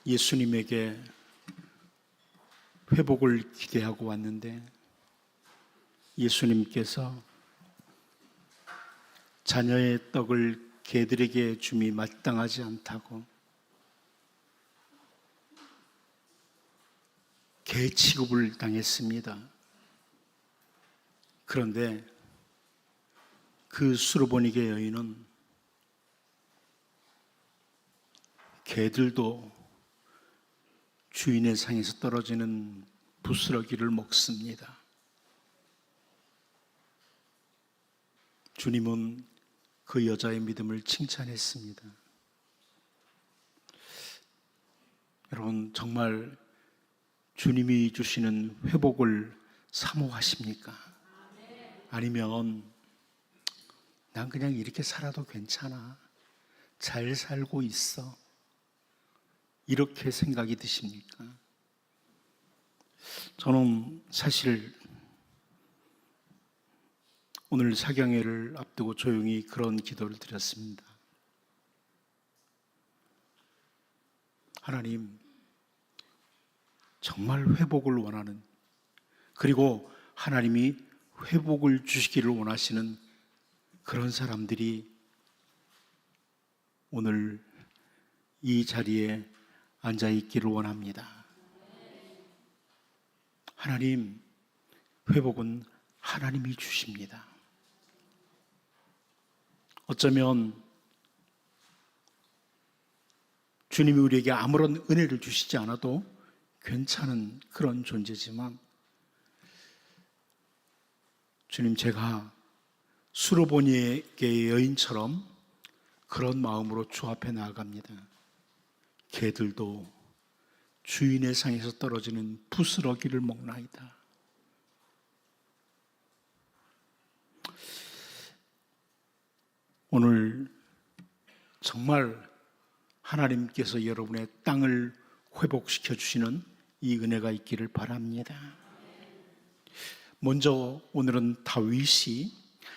예수님에게 회복을 기대하고 왔는데 예수님께서 자녀의 떡을 개들에게 줌이 마땅하지 않다고 개 취급을 당했습니다. 그런데 그 수르보니게 여인은 개들도 주인의 상에서 떨어지는 부스러기를 먹습니다. 주님은 그 여자의 믿음을 칭찬했습니다. 여러분, 정말 주님이 주시는 회복을 사모하십니까? 아니면 난 그냥 이렇게 살아도 괜찮아, 잘 살고 있어, 이렇게 생각이 드십니까? 저는 사실 오늘 사경회를 앞두고 조용히 그런 기도를 드렸습니다. 하나님, 정말 회복을 원하는, 그리고 하나님이 회복을 주시기를 원하시는 그런 사람들이 오늘 이 자리에 앉아 있기를 원합니다. 하나님, 회복은 하나님이 주십니다. 어쩌면 주님이 우리에게 아무런 은혜를 주시지 않아도 괜찮은 그런 존재지만, 주님, 제가 수르보니게의 여인처럼 그런 마음으로 주 앞에 나아갑니다. 개들도 주인의 상에서 떨어지는 부스러기를 먹나이다. 오늘 정말 하나님께서 여러분의 땅을 회복시켜 주시는 이 은혜가 있기를 바랍니다. 먼저 오늘은 다윗이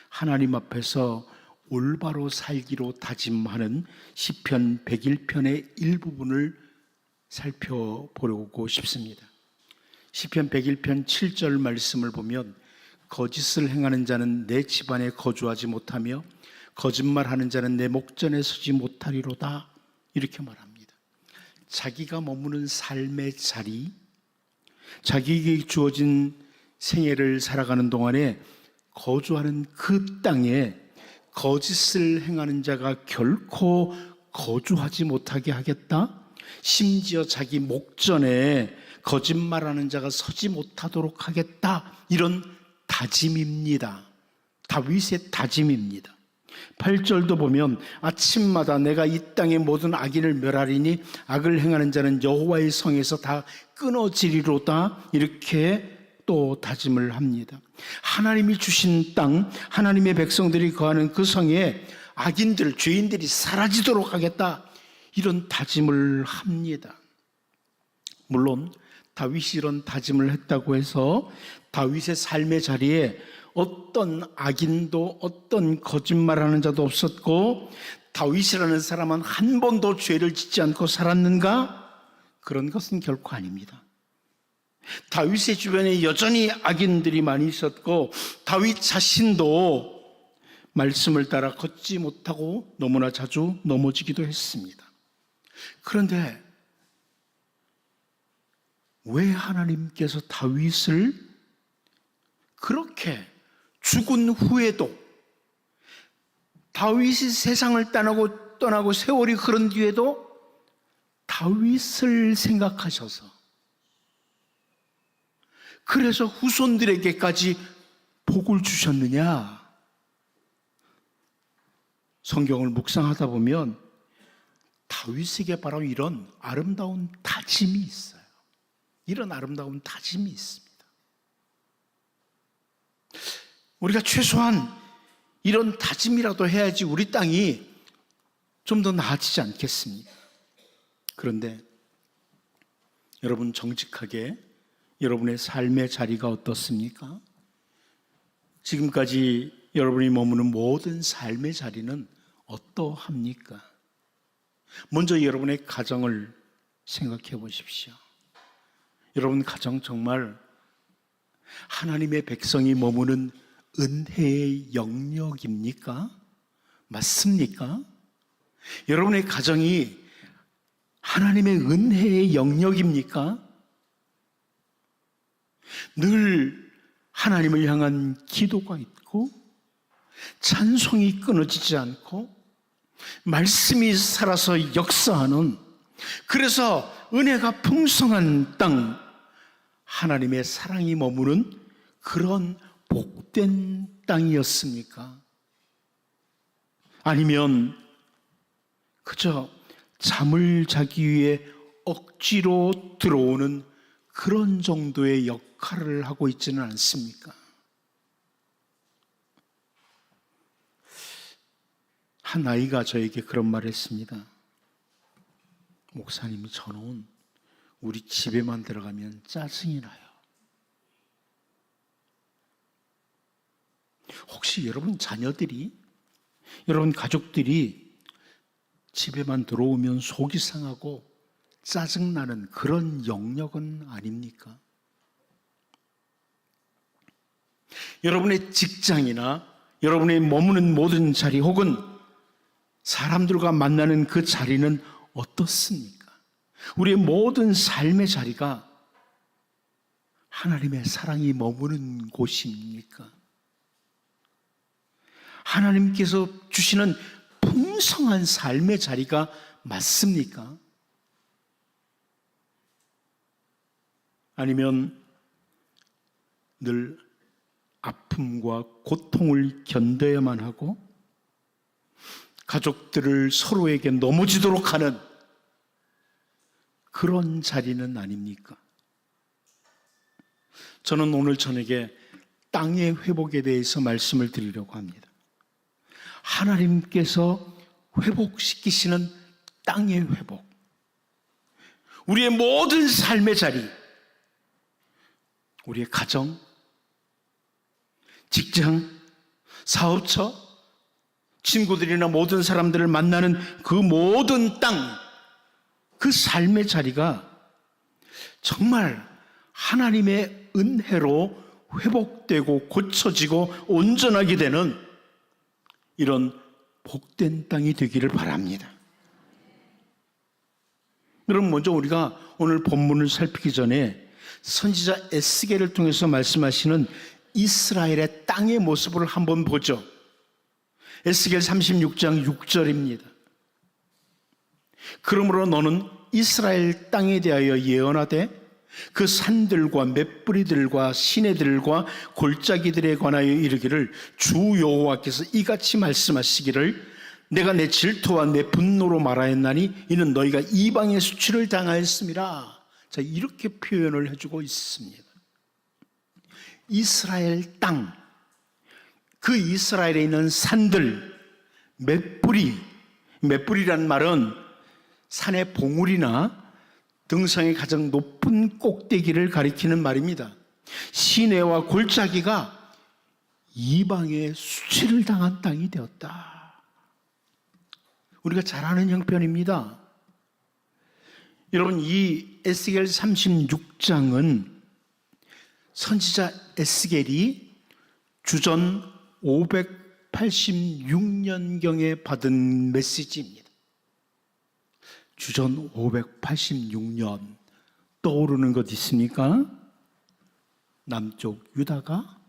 하나님 앞에서 올바로 살기로 다짐하는 시편 101편의 일부분을 살펴보려고 싶습니다. 시편 101편 7절 말씀을 보면 거짓을 행하는 자는 내 집안에 거주하지 못하며 거짓말하는 자는 내 목전에 서지 못하리로다, 이렇게 말합니다. 자기가 머무는 삶의 자리, 자기에게 주어진 생애를 살아가는 동안에 거주하는 그 땅에 거짓을 행하는 자가 결코 거주하지 못하게 하겠다, 심지어 자기 목전에 거짓말하는 자가 서지 못하도록 하겠다, 이런 다짐입니다. 다윗의 다짐입니다. 8절도 보면 아침마다 내가 이 땅의 모든 악인을 멸하리니 악을 행하는 자는 여호와의 성에서 다 끊어지리로다, 이렇게 또 다짐을 합니다. 하나님이 주신 땅, 하나님의 백성들이 거하는 그 성에 악인들, 죄인들이 사라지도록 하겠다, 이런 다짐을 합니다. 물론 다윗이 이런 다짐을 했다고 해서 다윗의 삶의 자리에 어떤 악인도 어떤 거짓말하는 자도 없었고 다윗이라는 사람은 한 번도 죄를 짓지 않고 살았는가? 그런 것은 결코 아닙니다. 다윗의 주변에 여전히 악인들이 많이 있었고 다윗 자신도 말씀을 따라 걷지 못하고 너무나 자주 넘어지기도 했습니다. 그런데 왜 하나님께서 다윗을 그렇게 죽은 후에도, 다윗이 세상을 떠나고 세월이 흐른 뒤에도 다윗을 생각하셔서, 그래서 후손들에게까지 복을 주셨느냐? 성경을 묵상하다 보면 다윗에게 바로 이런 아름다운 다짐이 있어요. 이런 아름다운 다짐이 있습니다. 우리가 최소한 이런 다짐이라도 해야지 우리 땅이 좀 더 나아지지 않겠습니까? 그런데 여러분, 정직하게 여러분의 삶의 자리가 어떻습니까? 지금까지 여러분이 머무는 모든 삶의 자리는 어떠합니까? 먼저 여러분의 가정을 생각해 보십시오. 여러분 가정 정말 하나님의 백성이 머무는 은혜의 영역입니까? 맞습니까? 여러분의 가정이 하나님의 은혜의 영역입니까? 늘 하나님을 향한 기도가 있고 찬송이 끊어지지 않고 말씀이 살아서 역사하는, 그래서 은혜가 풍성한 땅, 하나님의 사랑이 머무는 그런 복된 땅이었습니까? 아니면 그저 잠을 자기 위해 억지로 들어오는 그런 정도의 역할을 하고 있지는 않습니까? 한 아이가 저에게 그런 말을 했습니다. 목사님, 저는 우리 집에만 들어가면 짜증이 나요. 혹시 여러분 자녀들이, 여러분 가족들이 집에만 들어오면 속이 상하고 짜증나는 그런 영역은 아닙니까? 여러분의 직장이나 여러분의 머무는 모든 자리 혹은 사람들과 만나는 그 자리는 어떻습니까? 우리의 모든 삶의 자리가 하나님의 사랑이 머무는 곳입니까? 하나님께서 주시는 풍성한 삶의 자리가 맞습니까? 아니면 늘 아픔과 고통을 견뎌야만 하고 가족들을 서로에게 넘어지도록 하는 그런 자리는 아닙니까? 저는 오늘 저녁에 땅의 회복에 대해서 말씀을 드리려고 합니다. 하나님께서 회복시키시는 땅의 회복, 우리의 모든 삶의 자리, 우리의 가정, 직장, 사업처, 친구들이나 모든 사람들을 만나는 그 모든 땅, 그 삶의 자리가 정말 하나님의 은혜로 회복되고 고쳐지고 온전하게 되는 이런 복된 땅이 되기를 바랍니다. 여러분, 먼저 우리가 오늘 본문을 살피기 전에 선지자 에스겔을 통해서 말씀하시는 이스라엘의 땅의 모습을 한번 보죠. 에스겔 36장 6절입니다. 그러므로 너는 이스라엘 땅에 대하여 예언하되 그 산들과 맷뿌리들과 시내들과 골짜기들에 관하여 이르기를 주 여호와께서 이같이 말씀하시기를 내가 내 질투와 내 분노로 말하였나니 이는 너희가 이방의 수치를 당하였음이라. 자, 이렇게 표현을 해주고 있습니다. 이스라엘 땅, 그 이스라엘에 있는 산들, 맷뿌리란 말은 산의 봉우리나 등성의 가장 높은 꼭대기를 가리키는 말입니다. 시내와 골짜기가 이방의 수치를 당한 땅이 되었다. 우리가 잘 아는 형편입니다. 여러분, 이 에스겔 36장은 선지자 에스겔이 주전 586년경에 받은 메시지입니다. 주전 586년 떠오르는 것 있습니까? 남쪽 유다가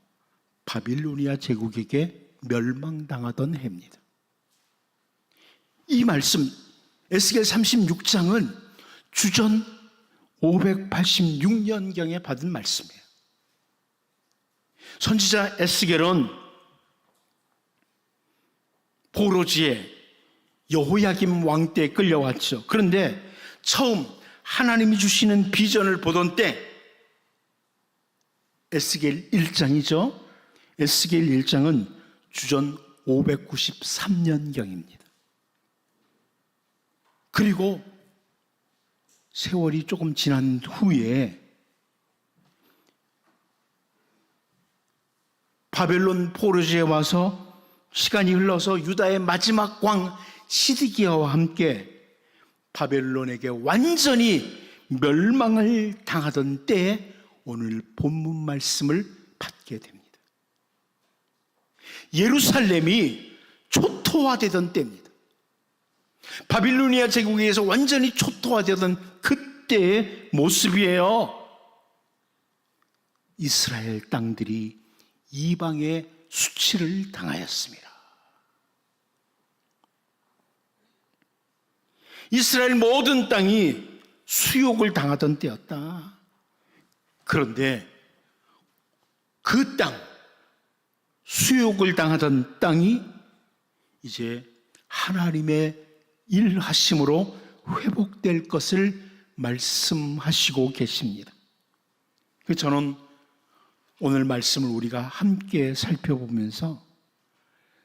바빌로니아 제국에게 멸망당하던 해입니다. 이 말씀 에스겔 36장은 주전 586년경에 받은 말씀이에요. 선지자 에스겔은 보로지에 여호야김 왕 때 끌려왔죠. 그런데 처음 하나님이 주시는 비전을 보던 때 에스겔 1장이죠. 에스겔 1장은 주전 593년경입니다. 그리고 세월이 조금 지난 후에 바벨론 포로지에 와서 시간이 흘러서 유다의 마지막 왕 시드기야와 함께 바벨론에게 완전히 멸망을 당하던 때에 오늘 본문 말씀을 받게 됩니다. 예루살렘이 초토화되던 때입니다. 바빌로니아 제국에서 완전히 초토화되던 그때의 모습이에요. 이스라엘 땅들이 이방의 수치를 당하였습니다. 이스라엘 모든 땅이 수욕을 당하던 때였다. 그런데 그 땅, 수욕을 당하던 땅이 이제 하나님의 일하심으로 회복될 것을 말씀하시고 계십니다. 저는 오늘 말씀을 우리가 함께 살펴보면서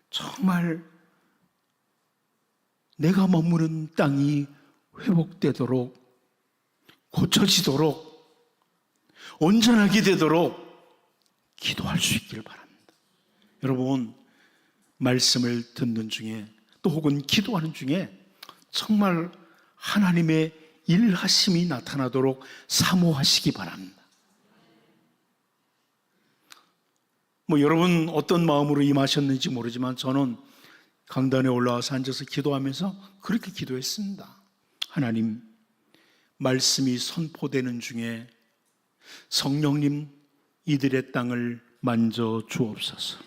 정말 내가 머무는 땅이 회복되도록, 고쳐지도록, 온전하게 되도록 기도할 수 있기를 바랍니다. 여러분, 말씀을 듣는 중에 또 혹은 기도하는 중에 정말 하나님의 일하심이 나타나도록 사모하시기 바랍니다. 여러분 어떤 마음으로 임하셨는지 모르지만 저는 강단에 올라와서 앉아서 기도하면서 그렇게 기도했습니다. 하나님, 말씀이 선포되는 중에 성령님 이들의 땅을 만져 주옵소서.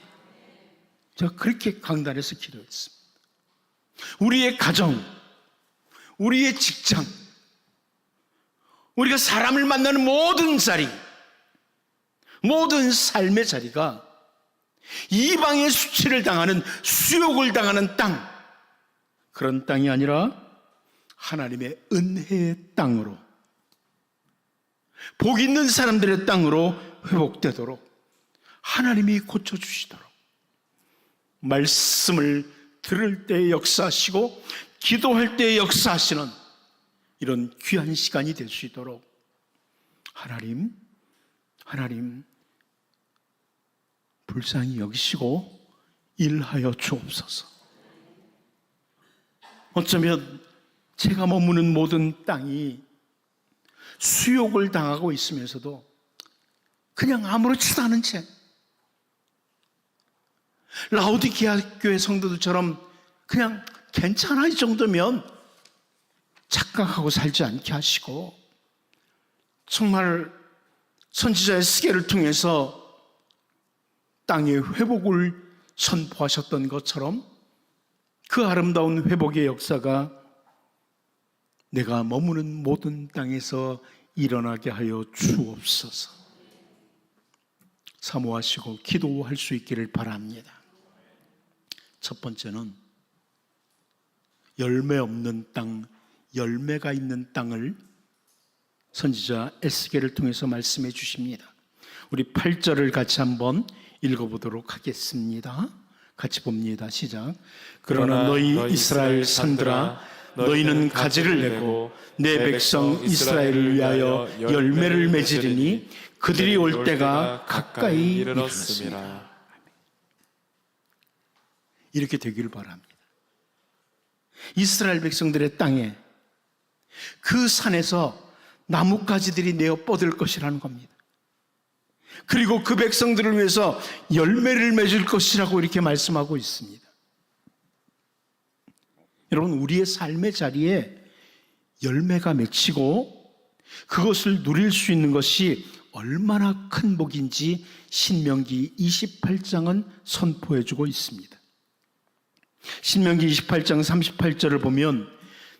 제가 그렇게 강단에서 기도했습니다. 우리의 가정, 우리의 직장, 우리가 사람을 만나는 모든 자리, 모든 삶의 자리가 이방의 수치를 당하는, 수욕을 당하는 땅, 그런 땅이 아니라 하나님의 은혜의 땅으로, 복 있는 사람들의 땅으로 회복되도록 하나님이 고쳐주시도록, 말씀을 들을 때 역사하시고 기도할 때 역사하시는 이런 귀한 시간이 될 수 있도록 하나님 불쌍히 여기시고 일하여 주옵소서. 어쩌면 제가 머무는 모든 땅이 수욕을 당하고 있으면서도 그냥 아무렇지도 않은 채 라오디게아 교회 성도들처럼 그냥 괜찮아 이 정도면 착각하고 살지 않게 하시고, 정말 선지자 에스겔을 통해서 땅의 회복을 선포하셨던 것처럼 그 아름다운 회복의 역사가 내가 머무는 모든 땅에서 일어나게 하여 주옵소서. 사모하시고 기도할 수 있기를 바랍니다. 첫 번째는 열매 없는 땅, 열매가 있는 땅을 선지자 에스겔을 통해서 말씀해 주십니다. 우리 8절을 같이 한번 읽어보도록 하겠습니다. 같이 봅니다. 시작. 그러나 너희 이스라엘 산들아, 너희는 가지를 내고 내 백성 이스라엘을 위하여 열매를 맺으리니 그들이 올 때가 가까이 이르렀습니다. 이렇게 되기를 바랍니다. 이스라엘 백성들의 땅에, 그 산에서 나뭇가지들이 내어 뻗을 것이라는 겁니다. 그리고 그 백성들을 위해서 열매를 맺을 것이라고 이렇게 말씀하고 있습니다. 여러분, 우리의 삶의 자리에 열매가 맺히고 그것을 누릴 수 있는 것이 얼마나 큰 복인지 신명기 28장은 선포해주고 있습니다. 신명기 28장 38절을 보면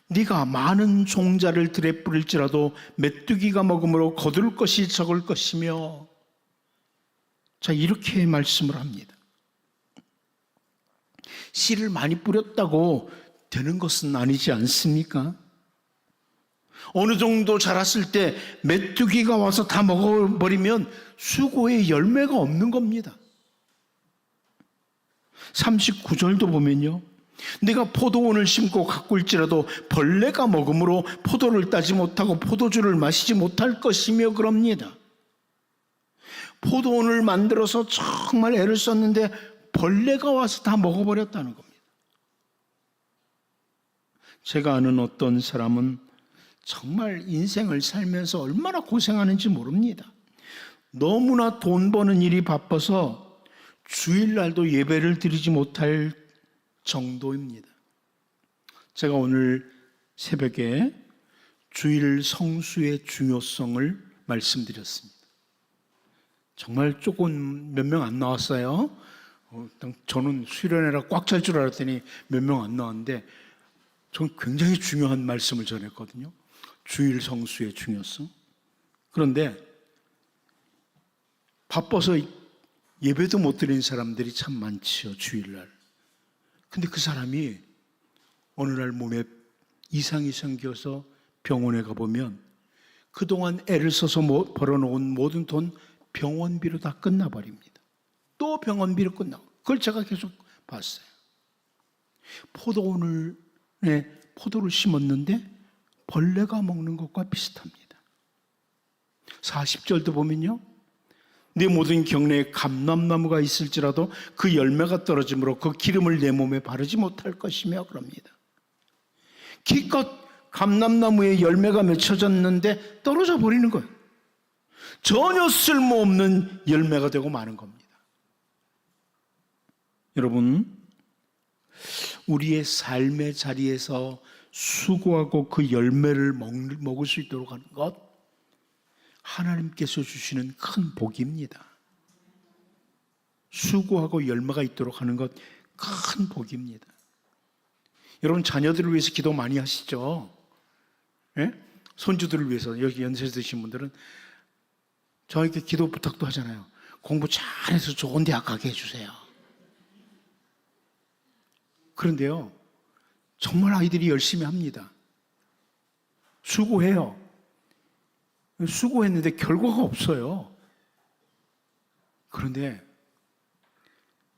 네가 많은 종자를 들에 뿌릴지라도 메뚜기가 먹음으로 거둘 것이 적을 것이며, 자, 이렇게 말씀을 합니다. 씨를 많이 뿌렸다고 되는 것은 아니지 않습니까? 어느 정도 자랐을 때 메뚜기가 와서 다 먹어버리면 수고의 열매가 없는 겁니다. 39절도 보면요, 내가 포도원을 심고 가꿀지라도 벌레가 먹음으로 포도를 따지 못하고 포도주를 마시지 못할 것이며 그럽니다. 포도원을 만들어서 정말 애를 썼는데 벌레가 와서 다 먹어버렸다는 겁니다. 제가 아는 어떤 사람은 정말 인생을 살면서 얼마나 고생하는지 모릅니다. 너무나 돈 버는 일이 바빠서 주일날도 예배를 드리지 못할 정도입니다. 제가 오늘 새벽에 주일 성수의 중요성을 말씀드렸습니다. 정말 조금 몇 명 안 나왔어요. 저는 수련회라 꽉 찰 줄 알았더니 몇 명 안 나왔는데 저는 굉장히 중요한 말씀을 전했거든요. 주일 성수의 중요성. 그런데 바빠서 예배도 못 드리는 사람들이 참 많지요, 주일날. 근데 그 사람이 어느 날 몸에 이상이 생겨서 병원에 가보면 그동안 애를 써서 벌어놓은 모든 돈 병원비로 다 끝나버립니다. 또 병원비로 끝나고. 그걸 제가 계속 봤어요. 포도를 심었는데 벌레가 먹는 것과 비슷합니다. 40절도 보면요, 내 모든 경내에 감람나무가 있을지라도 그 열매가 떨어지므로 그 기름을 내 몸에 바르지 못할 것이며 그럽니다. 기껏 감람나무에 열매가 맺혀졌는데 떨어져 버리는 거예요. 전혀 쓸모없는 열매가 되고 마는 겁니다. 여러분, 우리의 삶의 자리에서 수고하고 그 열매를 먹을 수 있도록 하는 것, 하나님께서 주시는 큰 복입니다. 수고하고 열매가 있도록 하는 것, 큰 복입니다. 여러분, 자녀들을 위해서 기도 많이 하시죠? 예? 손주들을 위해서. 여기 연세 드신 분들은 저에게 기도 부탁도 하잖아요. 공부 잘해서 좋은 대학 가게 해주세요. 그런데요, 정말 아이들이 열심히 합니다. 수고해요. 수고했는데 결과가 없어요. 그런데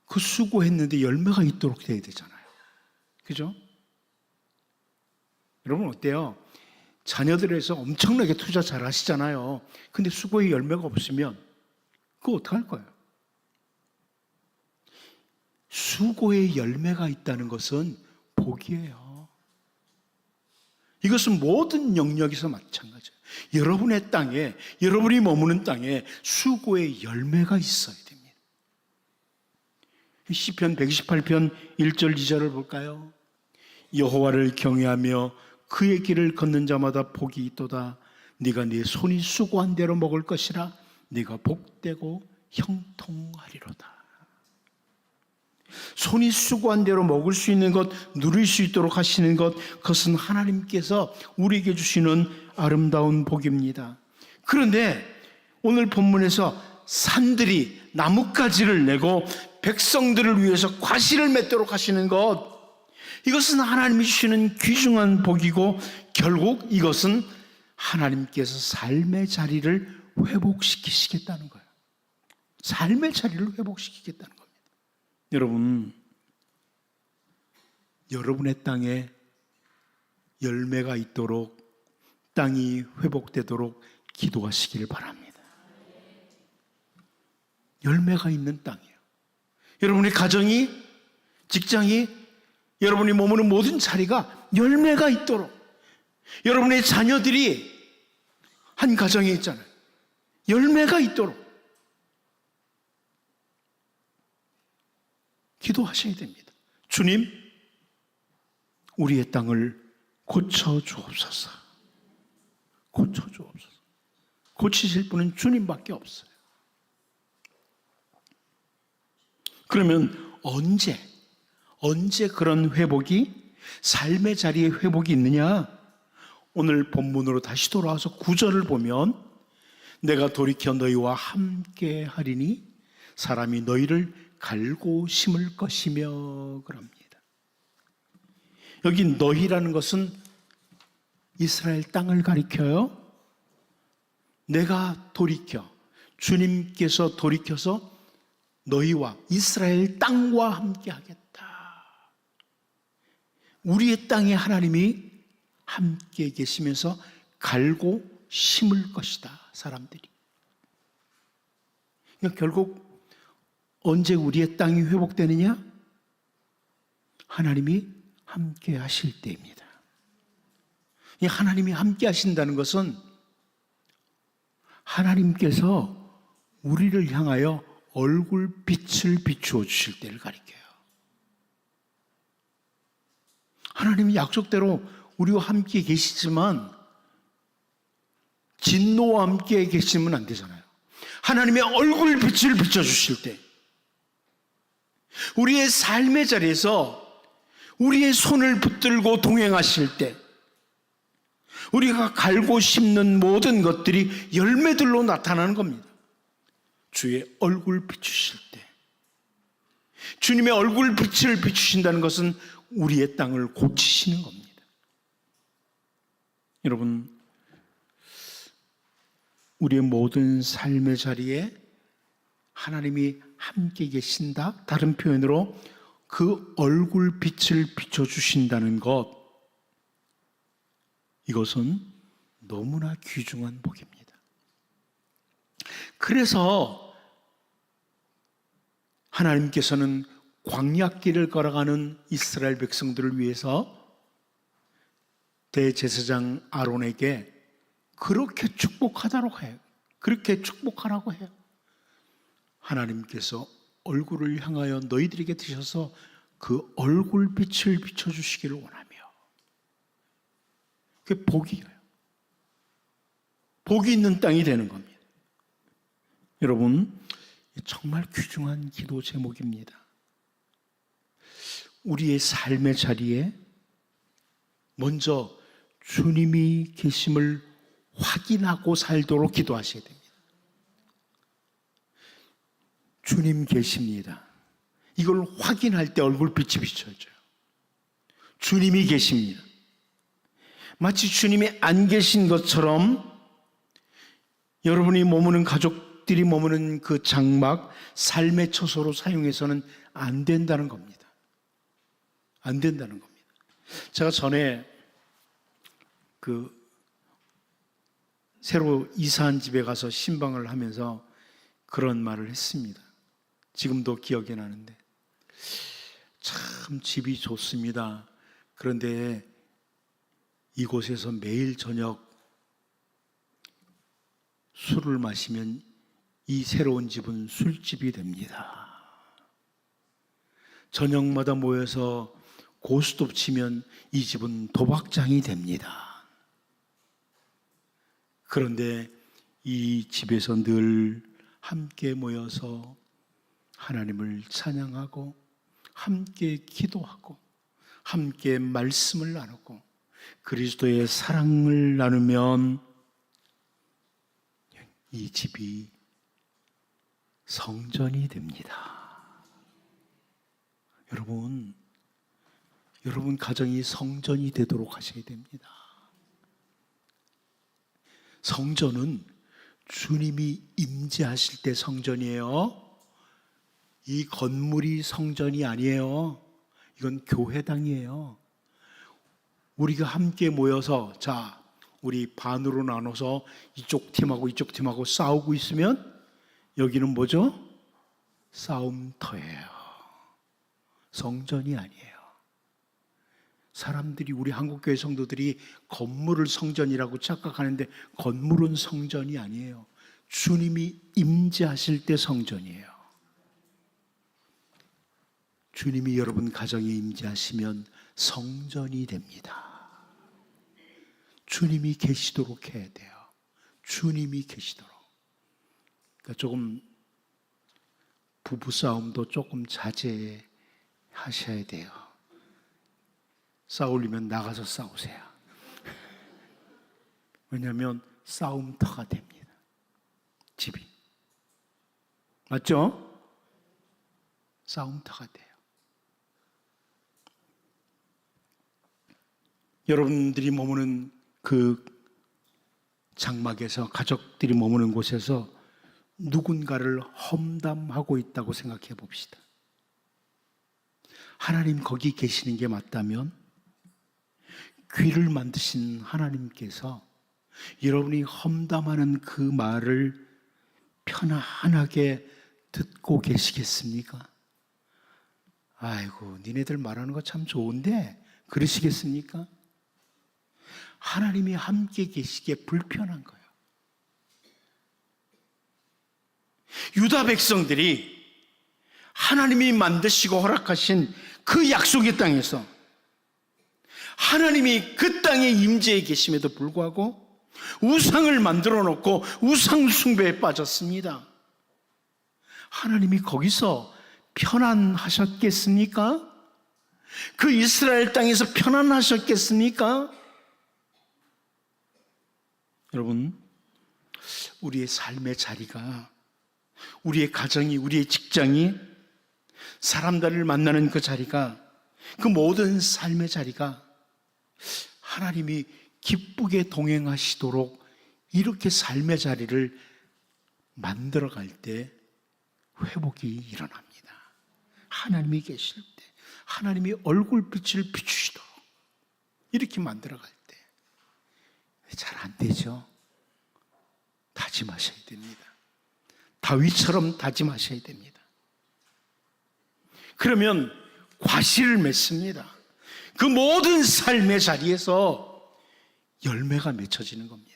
그 수고했는데 열매가 있도록 돼야 되잖아요. 그죠? 여러분 어때요? 자녀들에서 엄청나게 투자 잘 하시잖아요. 근데 수고의 열매가 없으면 그거 어떡할 거예요? 수고의 열매가 있다는 것은 복이에요. 이것은 모든 영역에서 마찬가지예요. 여러분의 땅에, 여러분이 머무는 땅에 수고의 열매가 있어야 됩니다. 시편 128편 1절 2절을 볼까요? 여호와를 경외하며 그의 길을 걷는 자마다 복이 있도다. 네가 네 손이 수고한 대로 먹을 것이라. 네가 복되고 형통하리로다. 손이 수고한 대로 먹을 수 있는 것, 누릴 수 있도록 하시는 것, 그것은 하나님께서 우리에게 주시는 아름다운 복입니다. 그런데 오늘 본문에서 산들이 나뭇가지를 내고 백성들을 위해서 과실을 맺도록 하시는 것, 이것은 하나님이 주시는 귀중한 복이고 결국 이것은 하나님께서 삶의 자리를 회복시키시겠다는 거예요. 삶의 자리를 회복시키겠다는 겁니다. 여러분, 여러분의 땅에 열매가 있도록, 땅이 회복되도록 기도하시기를 바랍니다. 열매가 있는 땅이에요. 여러분의 가정이, 직장이, 여러분이 머무는 모든 자리가 열매가 있도록, 여러분의 자녀들이 한 가정에 있잖아요. 열매가 있도록 기도하셔야 됩니다. 주님, 우리의 땅을 고쳐주옵소서. 고쳐주옵소서. 고치실 분은 주님밖에 없어요. 그러면 언제 그런 회복이, 삶의 자리에 회복이 있느냐? 오늘 본문으로 다시 돌아와서 9절을 보면 내가 돌이켜 너희와 함께 하리니 사람이 너희를 갈고 심을 것이며 그럽니다. 여기 너희라는 것은 이스라엘 땅을 가리켜요. 내가 돌이켜, 주님께서 돌이켜서 너희와 이스라엘 땅과 함께 하겠다. 우리의 땅에 하나님이 함께 계시면서 갈고 심을 것이다, 사람들이. 그러니까 결국 언제 우리의 땅이 회복되느냐? 하나님이 함께 하실 때입니다. 이 하나님이 함께 하신다는 것은 하나님께서 우리를 향하여 얼굴빛을 비추어 주실 때를 가리켜요. 하나님이 약속대로 우리와 함께 계시지만 진노와 함께 계시면 안 되잖아요. 하나님의 얼굴빛을 비춰주실 때, 우리의 삶의 자리에서 우리의 손을 붙들고 동행하실 때, 우리가 갈고 심는 모든 것들이 열매들로 나타나는 겁니다. 주의 얼굴 비추실 때, 주님의 얼굴빛을 비추신다는 것은 우리의 땅을 고치시는 겁니다. 여러분, 우리의 모든 삶의 자리에 하나님이 함께 계신다? 다른 표현으로 그 얼굴빛을 비춰주신다는 것, 이것은 너무나 귀중한 복입니다. 그래서 하나님께서는 광야길을 걸어가는 이스라엘 백성들을 위해서 대제사장 아론에게 그렇게 축복하도록 해요. 그렇게 축복하라고 해요. 하나님께서 얼굴을 향하여 너희들에게 드셔서 그 얼굴빛을 비춰주시기를 원하며, 그게 복이에요. 복이 있는 땅이 되는 겁니다. 여러분, 정말 귀중한 기도 제목입니다. 우리의 삶의 자리에 먼저 주님이 계심을 확인하고 살도록 기도하셔야 됩니다. 주님 계십니다. 이걸 확인할 때 얼굴빛이 비춰져요. 주님이 계십니다. 마치 주님이 안 계신 것처럼 여러분이 머무는, 가족들이 머무는 그 장막, 삶의 처소로 사용해서는 안 된다는 겁니다. 안 된다는 겁니다. 제가 전에 새로 이사한 집에 가서 신방을 하면서 그런 말을 했습니다. 지금도 기억이 나는데, 참 집이 좋습니다. 그런데 이곳에서 매일 저녁 술을 마시면 이 새로운 집은 술집이 됩니다. 저녁마다 모여서 고스톱 치면 이 집은 도박장이 됩니다. 그런데 이 집에서 늘 함께 모여서 하나님을 찬양하고 함께 기도하고 함께 말씀을 나누고 그리스도의 사랑을 나누면 이 집이 성전이 됩니다. 여러분 가정이 성전이 되도록 하셔야 됩니다. 성전은 주님이 임재하실 때 성전이에요. 이 건물이 성전이 아니에요. 이건 교회당이에요. 우리가 함께 모여서, 자, 우리 반으로 나눠서 이쪽 팀하고 이쪽 팀하고 싸우고 있으면 여기는 뭐죠? 싸움터예요. 성전이 아니에요. 사람들이, 우리 한국교회 성도들이 건물을 성전이라고 착각하는데 건물은 성전이 아니에요. 주님이 임재하실 때 성전이에요. 주님이 여러분 가정에 임재하시면 성전이 됩니다. 주님이 계시도록 해야 돼요. 주님이 계시도록. 그러니까 조금 부부싸움도 조금 자제하셔야 돼요. 싸우려면 나가서 싸우세요. 왜냐하면 싸움터가 됩니다. 집이. 맞죠? 싸움터가 돼요. 여러분들이 머무는 그 장막에서, 가족들이 머무는 곳에서 누군가를 험담하고 있다고 생각해 봅시다. 하나님 거기 계시는 게 맞다면 귀를 만드신 하나님께서 여러분이 험담하는 그 말을 편안하게 듣고 계시겠습니까? 아이고, 니네들 말하는 거 참 좋은데 그러시겠습니까? 하나님이 함께 계시기에 불편한 거예요. 유다 백성들이 하나님이 만드시고 허락하신 그 약속의 땅에서 하나님이 그 땅에 임재해 계심에도 불구하고 우상을 만들어 놓고 우상 숭배에 빠졌습니다. 하나님이 거기서 편안하셨겠습니까? 그 이스라엘 땅에서 편안하셨겠습니까? 여러분, 우리의 삶의 자리가, 우리의 가정이, 우리의 직장이, 사람들을 만나는 그 자리가, 그 모든 삶의 자리가 하나님이 기쁘게 동행하시도록 이렇게 삶의 자리를 만들어갈 때 회복이 일어납니다. 하나님이 계실 때, 하나님이 얼굴빛을 비추시도록 이렇게 만들어갈 때 잘 안 되죠. 다짐하셔야 됩니다. 다윗처럼 다짐하셔야 됩니다. 그러면 과실을 맺습니다. 그 모든 삶의 자리에서 열매가 맺혀지는 겁니다.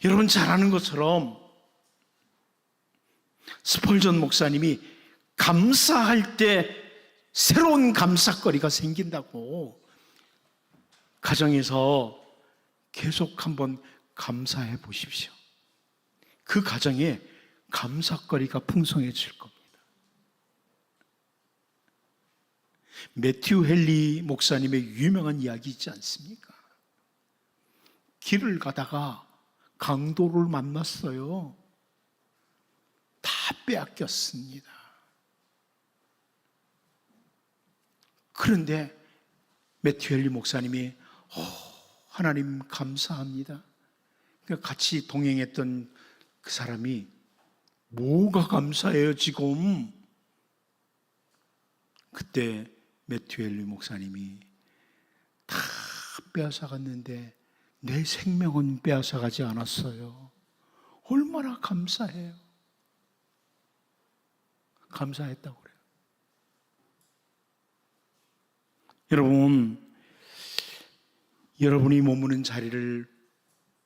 여러분 잘 아는 것처럼 스펄전 목사님이 감사할 때 새로운 감사거리가 생긴다고 가정에서 계속 한번 감사해 보십시오. 그 가정에 감사거리가 풍성해질 겁니다. 매튜 헨리 목사님의 유명한 이야기 있지 않습니까? 길을 가다가 강도를 만났어요. 다 빼앗겼습니다. 그런데 매튜 헨리 목사님이 하나님 감사합니다. 같이 동행했던 그 사람이 뭐가 감사해요 지금? 그때 매튜 헨리 목사님이 다 빼앗아갔는데 내 생명은 빼앗아가지 않았어요. 얼마나 감사해요. 감사했다고 그래요. 여러분, 여러분이 머무는 자리를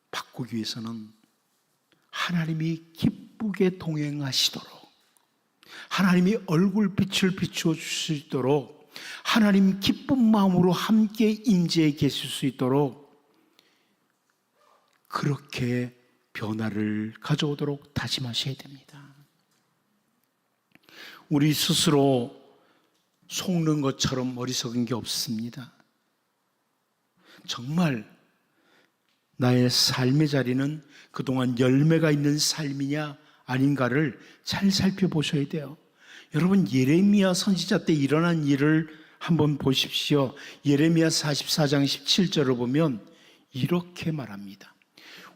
바꾸기 위해서는 하나님이 기쁘게 동행하시도록, 하나님이 얼굴빛을 비추어 주실 수 있도록, 하나님 기쁜 마음으로 함께 임재해 계실 수 있도록 그렇게 변화를 가져오도록 다짐하셔야 됩니다. 우리 스스로 속는 것처럼 어리석은 게 없습니다. 정말 나의 삶의 자리는 그동안 열매가 있는 삶이냐 아닌가를 잘 살펴보셔야 돼요. 여러분, 예레미야 선지자 때 일어난 일을 한번 보십시오. 예레미야 44장 17절을 보면 이렇게 말합니다.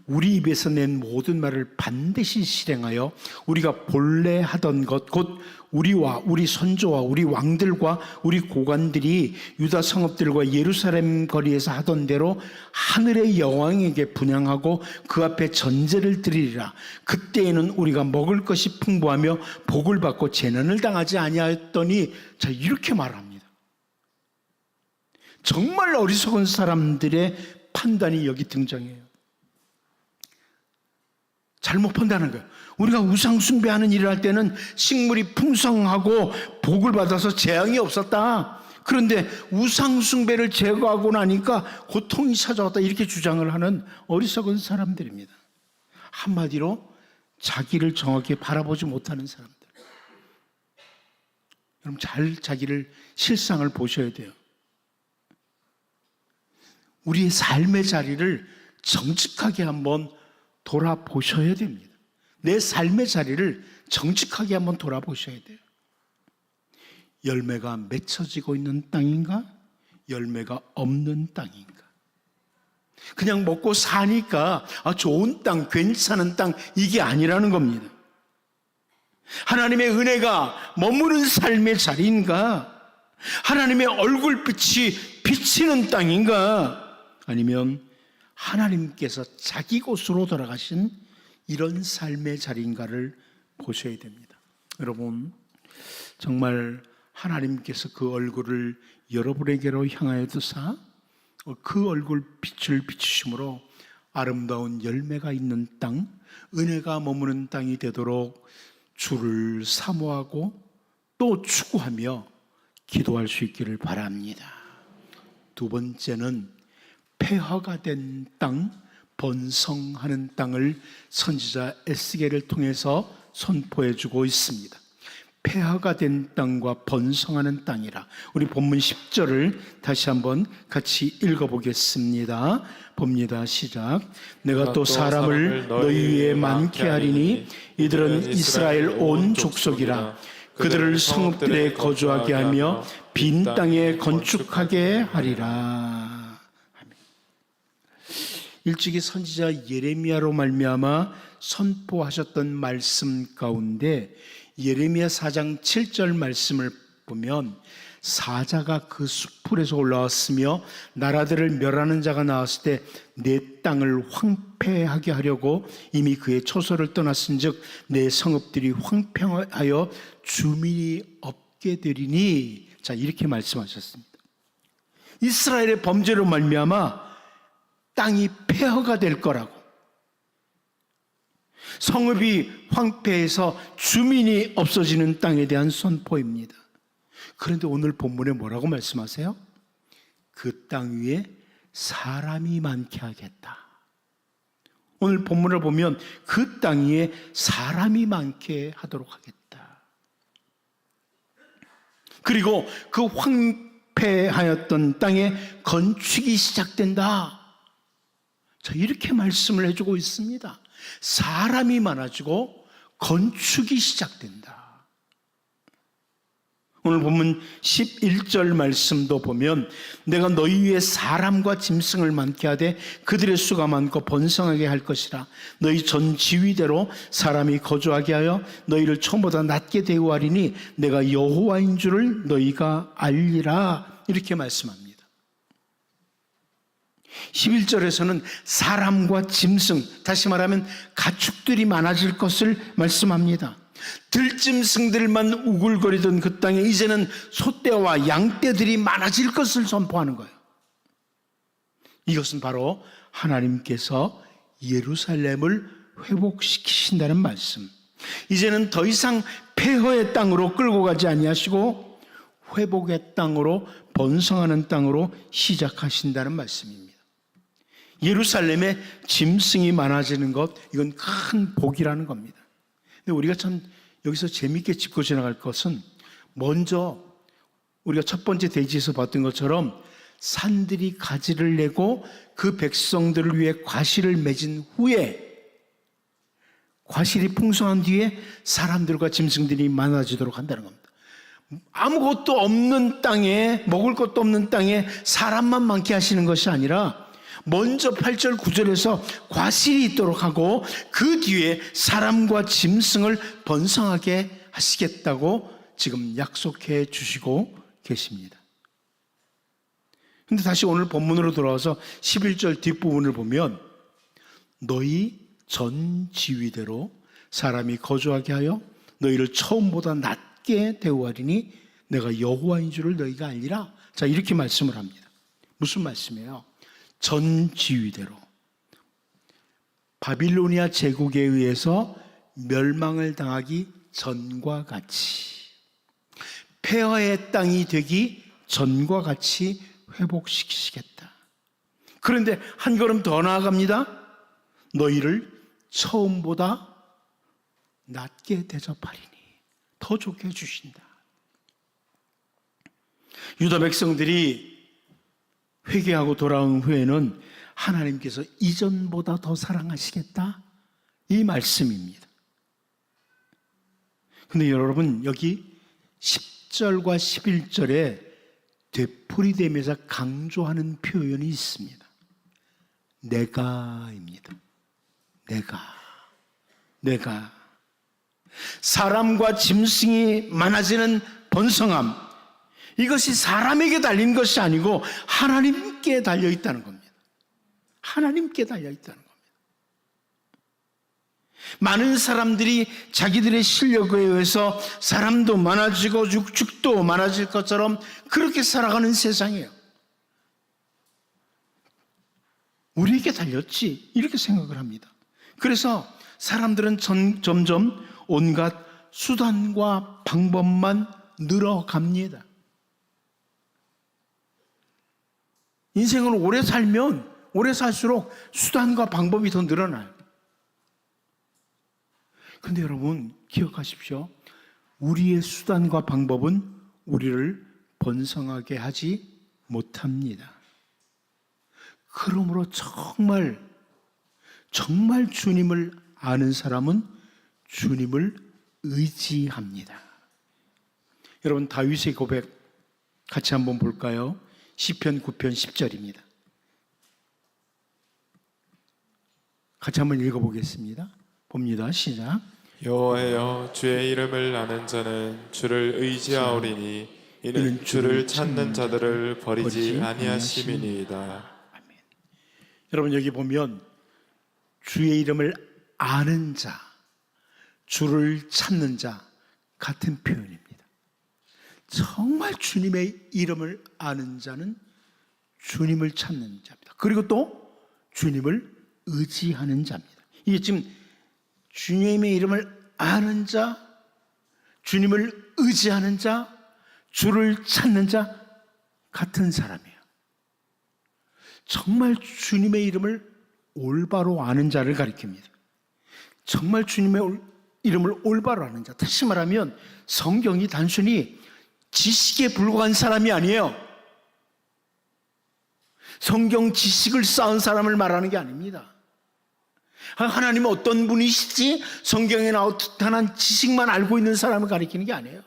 우리 입에서 낸 모든 말을 반드시 실행하여 우리가 본래 하던 것, 곧 우리와 우리 선조와 우리 왕들과 우리 고관들이 유다 성읍들과 예루살렘 거리에서 하던 대로 하늘의 여왕에게 분향하고 그 앞에 전제를 드리리라. 그때에는 우리가 먹을 것이 풍부하며 복을 받고 재난을 당하지 아니하였더니, 자, 이렇게 말합니다. 정말 어리석은 사람들의 판단이 여기 등장해요. 잘못 판단하는 거예요. 우리가 우상 숭배하는 일을 할 때는 식물이 풍성하고 복을 받아서 재앙이 없었다. 그런데 우상 숭배를 제거하고 나니까 고통이 찾아왔다. 이렇게 주장을 하는 어리석은 사람들입니다. 한마디로 자기를 정확히 바라보지 못하는 사람들. 여러분, 잘 자기를 실상을 보셔야 돼요. 우리의 삶의 자리를 정직하게 한번 돌아보셔야 됩니다. 내 삶의 자리를 정직하게 한번 돌아보셔야 돼요. 열매가 맺혀지고 있는 땅인가? 열매가 없는 땅인가? 그냥 먹고 사니까 좋은 땅, 괜찮은 땅, 이게 아니라는 겁니다. 하나님의 은혜가 머무는 삶의 자리인가? 하나님의 얼굴빛이 비치는 땅인가? 아니면 하나님께서 자기 곳으로 돌아가신 이런 삶의 자리인가를 보셔야 됩니다. 여러분, 정말 하나님께서 그 얼굴을 여러분에게로 향하여 두사 그 얼굴 빛을 비추심으로 아름다운 열매가 있는 땅, 은혜가 머무는 땅이 되도록 주를 사모하고 또 추구하며 기도할 수 있기를 바랍니다. 두 번째는 폐허가 된 땅, 번성하는 땅을 선지자 에스겔을 통해서 선포해주고 있습니다. 폐허가 된 땅과 번성하는 땅이라. 우리 본문 10절을 다시 한번 같이 읽어보겠습니다. 봅니다. 시작. 내가 또 사람을 너희 위에 많게 하리니 이들은 이스라엘 온 족속이라. 그들을 성읍들에 거주하게 하며 빈 땅에 건축하게 하리라. 일찍이 선지자 예레미야로 말미암아 선포하셨던 말씀 가운데 예레미야 4장 7절 말씀을 보면 사자가 그 수풀에서 올라왔으며 나라들을 멸하는 자가 나왔을 때 내 땅을 황폐하게 하려고 이미 그의 초소를 떠났은즉 내 성읍들이 황폐하여 주민이 없게 되리니. 자, 이렇게 말씀하셨습니다. 이스라엘의 범죄로 말미암아 땅이 폐허가 될 거라고, 성읍이 황폐해서 주민이 없어지는 땅에 대한 선포입니다. 그런데 오늘 본문에 뭐라고 말씀하세요? 그 땅 위에 사람이 많게 하겠다. 오늘 본문을 보면 그 땅 위에 사람이 많게 하도록 하겠다. 그리고 그 황폐하였던 땅에 건축이 시작된다. 자, 이렇게 말씀을 해주고 있습니다. 사람이 많아지고 건축이 시작된다. 오늘 본문 11절 말씀도 보면 내가 너희 위에 사람과 짐승을 많게 하되 그들의 수가 많고 번성하게 할 것이라. 너희 전 지위대로 사람이 거주하게 하여 너희를 처음보다 낮게 대우하리니 내가 여호와인 줄을 너희가 알리라. 이렇게 말씀합니다. 11절에서는 사람과 짐승, 다시 말하면 가축들이 많아질 것을 말씀합니다. 들짐승들만 우글거리던 그 땅에 이제는 소떼와 양떼들이 많아질 것을 선포하는 거예요. 이것은 바로 하나님께서 예루살렘을 회복시키신다는 말씀. 이제는 더 이상 폐허의 땅으로 끌고 가지 아니하시고 회복의 땅으로, 번성하는 땅으로 시작하신다는 말씀입니다. 예루살렘에 짐승이 많아지는 것, 이건 큰 복이라는 겁니다. 근데 우리가 참 여기서 재미있게 짚고 지나갈 것은, 먼저 우리가 첫 번째 대지에서 봤던 것처럼 산들이 가지를 내고 그 백성들을 위해 과실을 맺은 후에, 과실이 풍성한 뒤에 사람들과 짐승들이 많아지도록 한다는 겁니다. 아무것도 없는 땅에, 먹을 것도 없는 땅에 사람만 많게 하시는 것이 아니라 먼저 8절 9절에서 과실이 있도록 하고 그 뒤에 사람과 짐승을 번성하게 하시겠다고 지금 약속해 주시고 계십니다. 그런데 다시 오늘 본문으로 돌아와서 11절 뒷부분을 보면 너희 전 지위대로 사람이 거주하게 하여 너희를 처음보다 낮게 대우하리니 내가 여호와인 줄을 너희가 알리라. 자, 이렇게 말씀을 합니다. 무슨 말씀이에요? 전 지위대로 바빌로니아 제국에 의해서 멸망을 당하기 전과 같이, 폐허의 땅이 되기 전과 같이 회복시키시겠다. 그런데 한 걸음 더 나아갑니다. 너희를 처음보다 낮게 대접하리니, 더 좋게 해주신다. 유다 백성들이 회개하고 돌아온 후에는 하나님께서 이전보다 더 사랑하시겠다, 이 말씀입니다. 근데 여러분, 여기 10절과 11절에 되풀이되면서 강조하는 표현이 있습니다. 내가입니다. 내가 사람과 짐승이 많아지는 번성함, 이것이 사람에게 달린 것이 아니고 하나님께 달려있다는 겁니다. 하나님께 달려있다는 겁니다. 많은 사람들이 자기들의 실력에 의해서 사람도 많아지고 육축도 많아질 것처럼 그렇게 살아가는 세상이에요. 우리에게 달렸지, 이렇게 생각을 합니다. 그래서 사람들은 점점 온갖 수단과 방법만 늘어갑니다. 인생을 오래 살면 오래 살수록 수단과 방법이 더 늘어나요. 그런데 여러분 기억하십시오. 우리의 수단과 방법은 우리를 번성하게 하지 못합니다. 그러므로 정말 주님을 아는 사람은 주님을 의지합니다. 여러분 다윗의 고백 같이 한번 볼까요? 시편 9편 10절입니다. 같이 한번 읽어보겠습니다. 봅니다. 시작. 여호와여, 주의 이름을 아는 자는 주를 의지하오리니 이는 주를 찾는 자들을 버리지 아니하심이니이다. 아멘. 여러분 여기 보면 주의 이름을 아는 자, 주를 찾는 자 같은 표현입니다. 정말 주님의 이름을 아는 자는 주님을 찾는 자입니다. 그리고 또 주님을 의지하는 자입니다. 이게 지금 주님의 이름을 아는 자, 주님을 의지하는 자, 주를 찾는 자 같은 사람이에요. 정말 주님의 이름을 올바로 아는 자를 가리킵니다. 정말 주님의 이름을 올바로 아는 자. 다시 말하면 성경이 단순히 지식에 불과한 사람이 아니에요. 성경 지식을 쌓은 사람을 말하는 게 아닙니다. 하나님은 어떤 분이시지 성경에 나타난 지식만 알고 있는 사람을 가리키는 게 아니에요.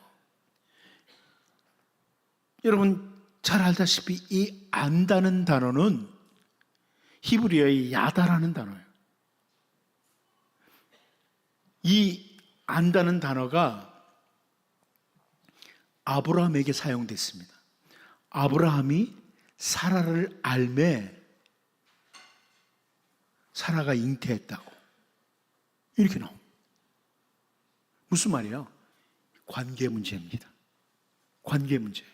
여러분 잘 알다시피 이 안다는 단어는 히브리어의 야다라는 단어예요. 이 안다는 단어가 아브라함에게 사용됐습니다. 아브라함이 사라를 알매 사라가 잉태했다고 이렇게 나옵니다. 무슨 말이에요? 관계 문제입니다. 관계 문제예요.